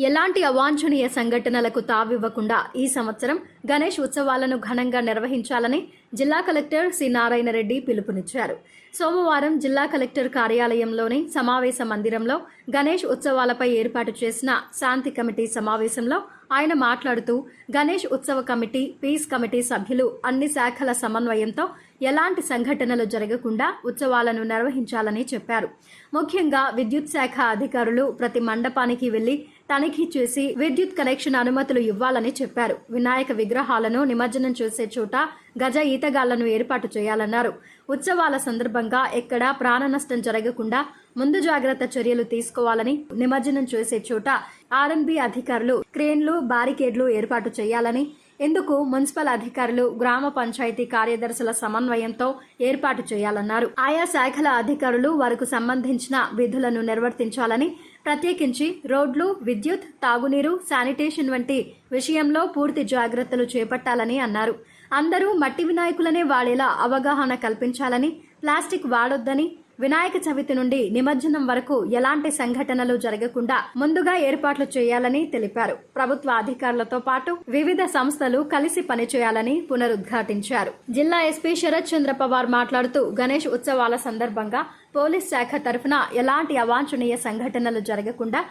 ఎలాంటి అవాంఛనీయ సంఘటనలకు తావివ్వకుండా ఈ సంవత్సరం గణేష్ ఉత్సవాలను ఘనంగా నిర్వహించాలని జిల్లా కలెక్టర్ సి నారాయణ రెడ్డి పిలుపునిచ్చారు. సోమవారం జిల్లా కలెక్టర్ కార్యాలయంలోని సమావేశ మందిరంలో గణేష్ ఉత్సవాలపై ఏర్పాటు చేసిన శాంతి కమిటీ సమావేశంలో ఆయన మాట్లాడుతూ గణేష్ ఉత్సవ కమిటీ, పీస్ కమిటీ సభ్యులు అన్ని శాఖల సమన్వయంతో ఎలాంటి సంఘటనలు జరగకుండా ఉత్సవాలను నిర్వహించాలని చెప్పారు. ముఖ్యంగా విద్యుత్ శాఖ అధికారులు ప్రతి మండపానికి వెళ్లి తనిఖీ చేసి విద్యుత్ కనెక్షన్ అనుమతులు ఇవ్వాలని చెప్పారు. వినాయక విగ్రహాలను నిమజ్జనం చేసే చోట గజ ఈతగాళ్లను ఏర్పాటు చేయాలన్నారు. ఉత్సవాల సందర్భంగా ఎక్కడా ప్రాణ నష్టం జరగకుండా ముందు జాగ్రత్త చర్యలు తీసుకోవాలని, నిమజ్జనం చేసే చోట ఆర్ఎన్బి అధికారులు క్రేన్లు, బారికేడ్లు ఏర్పాటు చేయాలని, ఇందుకు మున్సిపల్ అధికారులు, గ్రామ పంచాయతీ కార్యదర్శుల సమన్వయంతో ఏర్పాటు చేయాలన్నారు. ఆయా శాఖల అధికారులు వారికి సంబంధించిన విధులను నిర్వర్తించాలని, ప్రత్యేకించి రోడ్లు, విద్యుత్, తాగునీరు, శానిటేషన్ వంటి విషయంలో పూర్తి జాగ్రత్తలు చేపట్టాలని అన్నారు. అందరూ మట్టి వినాయకులనే వాడేలా అవగాహన కల్పించాలని, ప్లాస్టిక్ వాడొద్దని, వినాయక చవితి నుండి నిమజ్జనం వరకు ఎలాంటి సంఘటనలు జరగకుండా ముందుగా ఏర్పాట్లు చేయాలని తెలిపారు. ప్రభుత్వ అధికారులతో పాటు వివిధ సంస్థలు కలిసి పనిచేయాలని పునరుద్ఘాటించారు. జిల్లా ఎస్పీ శరత్ చంద్ర పవార్ మాట్లాడుతూ గణేష్ ఉత్సవాల సందర్భంగా పోలీస్ శాఖ తరఫున ఎలాంటి అవాంఛనీయ సంఘటనలు జరగకుండా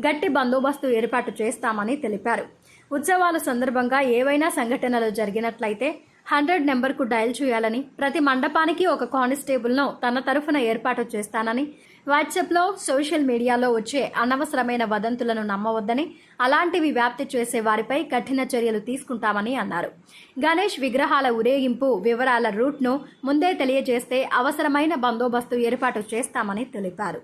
గట్టి బందోబస్తు ఏర్పాటు చేస్తామని తెలిపారు. ఉత్సవాల సందర్భంగా ఏవైనా సంఘటనలు జరిగినట్లయితే 100 నెంబర్కు డయల్ చేయాలని, ప్రతి మండపానికి ఒక కానిస్టేబుల్ను తన తరఫున ఏర్పాటు చేస్తానని, వాట్సాప్లో, సోషల్ మీడియాలో వచ్చే అనవసరమైన వదంతులను నమ్మవద్దని, అలాంటివి వ్యాప్తి చేసే వారిపై కఠిన చర్యలు తీసుకుంటామని అన్నారు. గణేష్ విగ్రహాల ఊరేగింపు వివరాల రూట్ను ముందే తెలియజేస్తే అవసరమైన బందోబస్తు ఏర్పాటు చేస్తామని తెలిపారు.